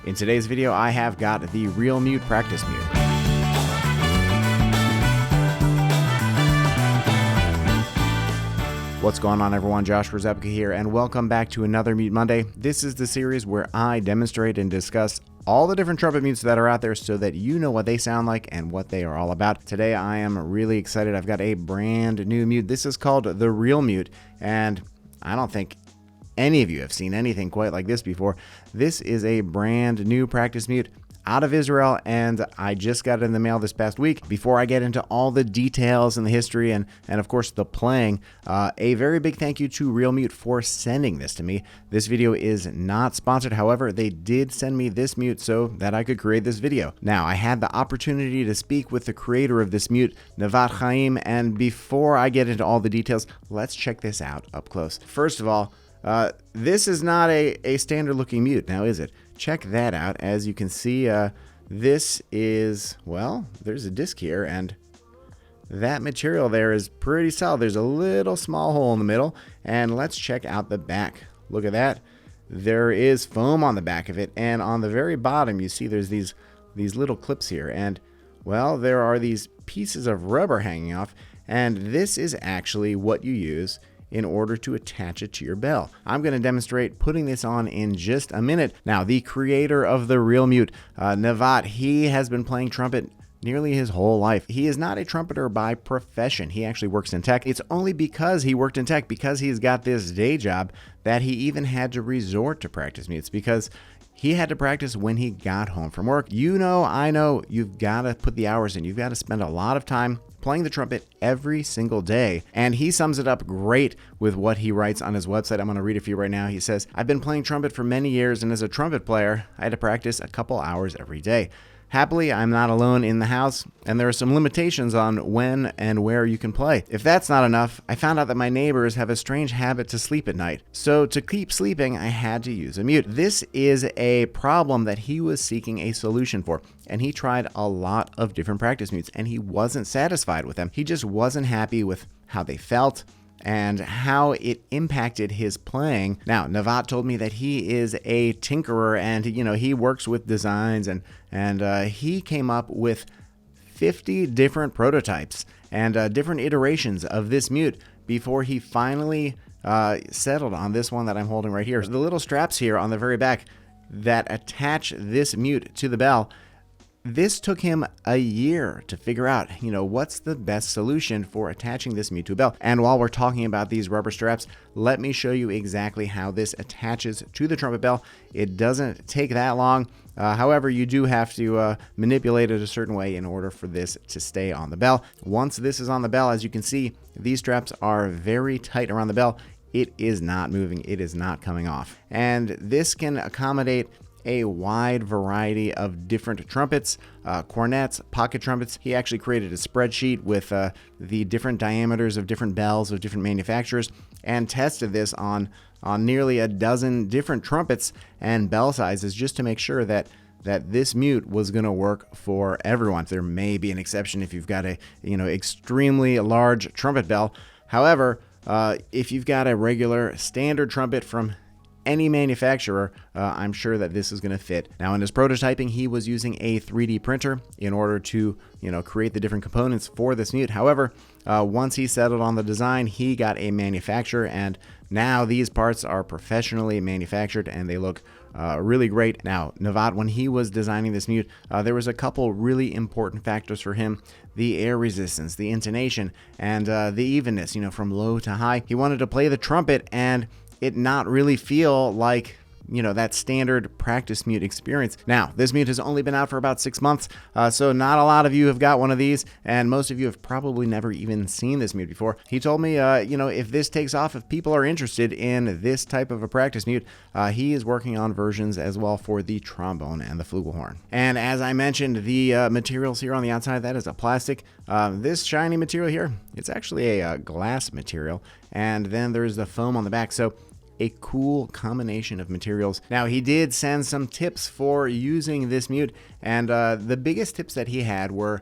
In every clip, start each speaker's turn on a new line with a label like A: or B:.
A: In today's video, I have got the Real Mute Practice Mute. What's going on, everyone? Josh Rzepka here, and welcome back to another Mute Monday. This is the series where I demonstrate and discuss all the different trumpet mutes that are out there so that you know what they sound like and what they are all about. Today, I am really excited. I've got a brand new mute. This is called the Real Mute, and I don't think any of you have seen anything quite like this before. This is a brand new practice mute out of Israel, and I just got it in the mail this past week. Before I get into all the details and the history and of course the playing, a very big thank you to Real Mute for sending this to me. This video is not sponsored. However, they did send me this mute so that I could create this video. Now, I had the opportunity to speak with the creator of this mute, Nevat Chaim, and before I get into all the details, let's check this out up close. First of all, this is not a standard looking mute, now is it? Check that out. As you can see, this is, well, there's a disc here, and that material there is pretty solid. There's a little small hole in the middle, and let's check out the back. Look at that. There is foam on the back of it, and on the very bottom you see there's these little clips here, and well, there are these pieces of rubber hanging off, and this is actually what you use in order to attach it to your bell. I'm going to demonstrate putting this on in just a minute. Now, the creator of the Real Mute, Nevat, he has been playing trumpet nearly his whole life. He is not a trumpeter by profession. He actually works in tech. It's only because he worked in tech, because he's got this day job, that he even had to resort to practice mutes, because he had to practice when he got home from work. You know, I know, you've got to put the hours in. You've got to spend a lot of time playing the trumpet every single day. And he sums it up great with what he writes on his website. I'm going to read it for you right now. He says, "I've been playing trumpet for many years, and as a trumpet player, I had to practice a couple hours every day. Happily, I'm not alone in the house, and there are some limitations on when and where you can play. If that's not enough, I found out that my neighbors have a strange habit to sleep at night. So to keep sleeping, I had to use a mute." This is a problem that he was seeking a solution for, and he tried a lot of different practice mutes, and he wasn't satisfied with them. He just wasn't happy with how they felt and how it impacted his playing. Now, Nevat told me that he is a tinkerer, and he works with designs, and he came up with 50 different prototypes and different iterations of this mute before he finally settled on this one that I'm holding right here. The little straps here on the very back that attach this mute to the bell, this took him a year to figure out, what's the best solution for attaching this mute to a bell. And while we're talking about these rubber straps, let me show you exactly how this attaches to the trumpet bell. It doesn't take that long. However, you do have to manipulate it a certain way in order for this to stay on the bell. Once this is on the bell, as you can see, these straps are very tight around the bell. It is not moving. It is not coming off. And this can accommodate a wide variety of different trumpets, cornets, pocket trumpets. He actually created a spreadsheet with the different diameters of different bells of different manufacturers and tested this on nearly a dozen different trumpets and bell sizes just to make sure that this mute was going to work for everyone. There may be an exception if you've got a extremely large trumpet bell. However, if you've got a regular standard trumpet from any manufacturer, I'm sure that this is going to fit. Now, in his prototyping, he was using a 3D printer in order to, create the different components for this mute. However, once he settled on the design, he got a manufacturer, and now these parts are professionally manufactured and they look really great. Now, Nevat, when he was designing this mute, there was a couple really important factors for him: the air resistance, the intonation, and the evenness, from low to high. He wanted to play the trumpet and it not really feel like that standard practice mute experience. Now, this mute has only been out for about 6 months, so not a lot of you have got one of these, and most of you have probably never even seen this mute before. He told me, if this takes off, if people are interested in this type of a practice mute, he is working on versions as well for the trombone and the flugelhorn. And as I mentioned, the materials here on the outside, that is a plastic. This shiny material here, it's actually a glass material, and then there's the foam on the back. So a cool combination of materials. Now, he did send some tips for using this mute, and the biggest tips that he had were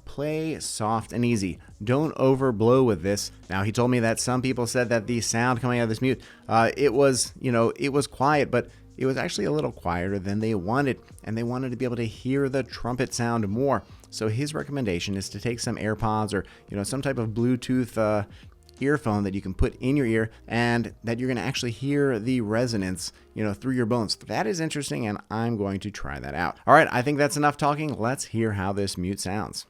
A: play soft and easy. Don't overblow with this. Now, he told me that some people said that the sound coming out of this mute, it was quiet, but it was actually a little quieter than they wanted, and they wanted to be able to hear the trumpet sound more. So his recommendation is to take some AirPods or some type of Bluetooth earphone that you can put in your ear, and that you're going to actually hear the resonance through your bones. That is interesting, and I'm going to try that out. All right, I think that's enough talking. Let's hear how this mute sounds.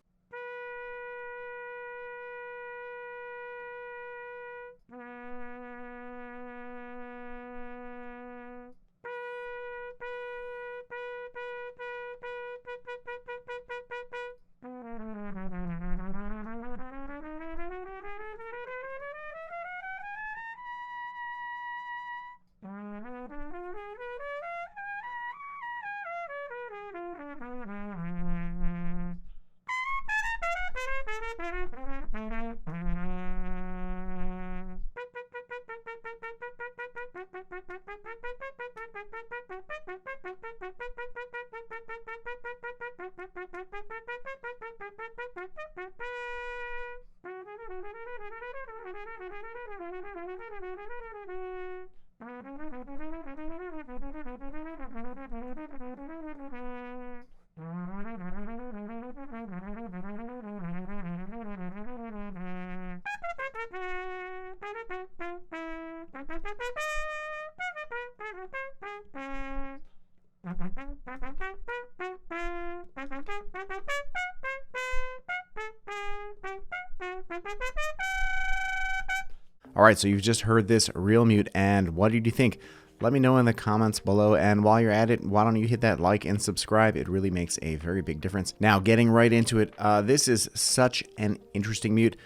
A: All right, so you've just heard this real mute, and what did you think? Let me know in the comments below, and while you're at it, why don't you hit that like and subscribe? It really makes a very big difference. Now, getting right into it, this is such an interesting mute.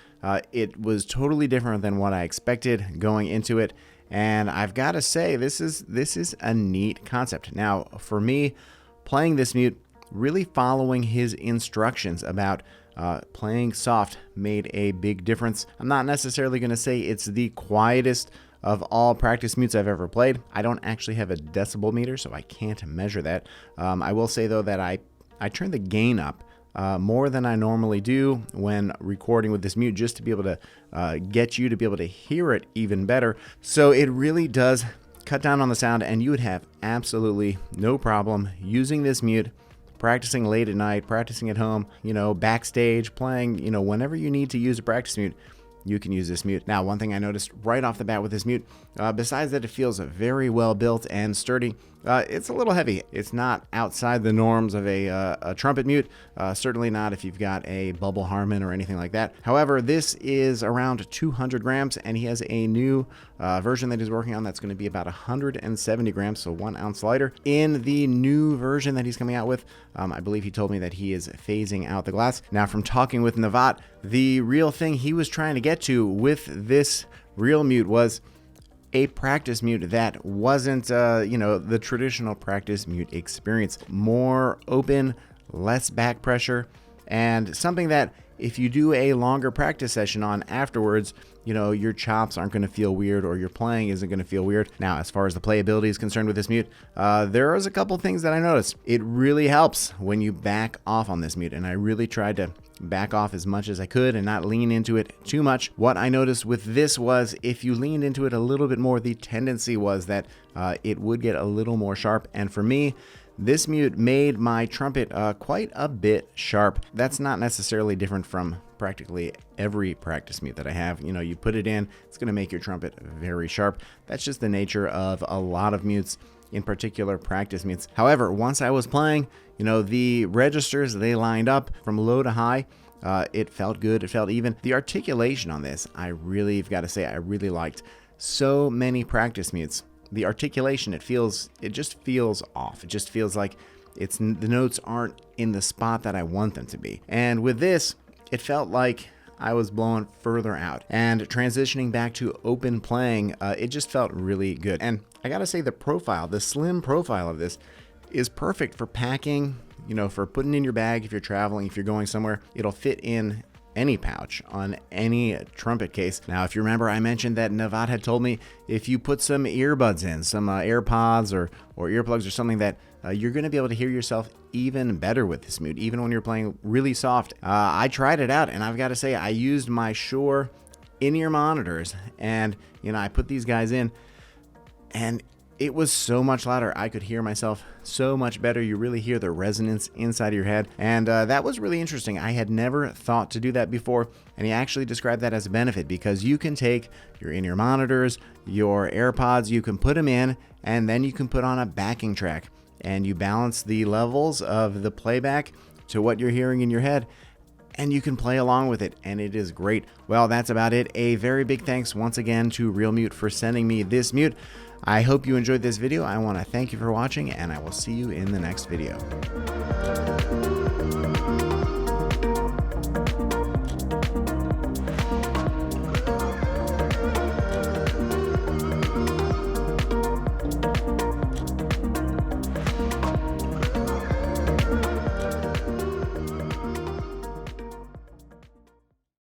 A: It was totally different than what I expected going into it, and I've got to say, this is a neat concept. Now, for me, playing this mute, really following his instructions about playing soft made a big difference. I'm not necessarily going to say it's the quietest of all practice mutes I've ever played. I don't actually have a decibel meter, so I can't measure that. I will say, though, that I turn the gain up more than I normally do when recording with this mute, just to be able to get you to be able to hear it even better. So it really does cut down on the sound, and you would have absolutely no problem using this mute, practicing late at night, practicing at home, backstage, playing, whenever you need to use a practice mute, you can use this mute. Now, one thing I noticed right off the bat with this mute, besides that it feels very well built and sturdy, it's a little heavy. It's not outside the norms of a trumpet mute, certainly not if you've got a bubble Harmon or anything like that. However, this is around 200 grams, and he has a new version that he's working on that's going to be about 170 grams, so 1 ounce lighter. In the new version that he's coming out with, I believe he told me that he is phasing out the glass. Now, from talking with Navat, the real thing he was trying to get to with this real mute was a practice mute that wasn't, the traditional practice mute experience. More open, less back pressure, and something that if you do a longer practice session on afterwards, your chops aren't going to feel weird, or your playing isn't going to feel weird. Now, as far as the playability is concerned with this mute, there is a couple things that I noticed. It really helps when you back off on this mute, and I really tried to back off as much as I could and not lean into it too much. What I noticed with this was if you leaned into it a little bit more, the tendency was that it would get a little more sharp, and for me, this mute made my trumpet quite a bit sharp. That's not necessarily different from practically every practice mute that I have. You put it in, it's going to make your trumpet very sharp. That's just the nature of a lot of mutes, in particular practice mutes. However, once I was playing, the registers, they lined up from low to high. It felt good. It felt even. The articulation on this, I've got to say, I really liked. So many practice mutes, the articulation, it just feels off. It just feels like the notes aren't in the spot that I want them to be. And with this, it felt like I was blowing further out. And transitioning back to open playing, it just felt really good. And I gotta say, the slim profile of this is perfect for packing, for putting in your bag if you're traveling, if you're going somewhere. It'll fit in any pouch on any trumpet case. Now, if you remember, I mentioned that Navat had told me if you put some earbuds in, some AirPods or earplugs or something, that you're going to be able to hear yourself even better with this mute, even when you're playing really soft. I tried it out, and I've got to say, I used my Shure in-ear monitors, and I put these guys in, and it was so much louder. I could hear myself so much better. You really hear the resonance inside of your head. And that was really interesting. I had never thought to do that before. And he actually described that as a benefit because you can take your in-ear monitors, your AirPods, you can put them in, and then you can put on a backing track. And you balance the levels of the playback to what you're hearing in your head, and you can play along with it, and it is great. Well, that's about it. A very big thanks once again to Real Mute for sending me this mute. I hope you enjoyed this video. I want to thank you for watching, and I will see you in the next video.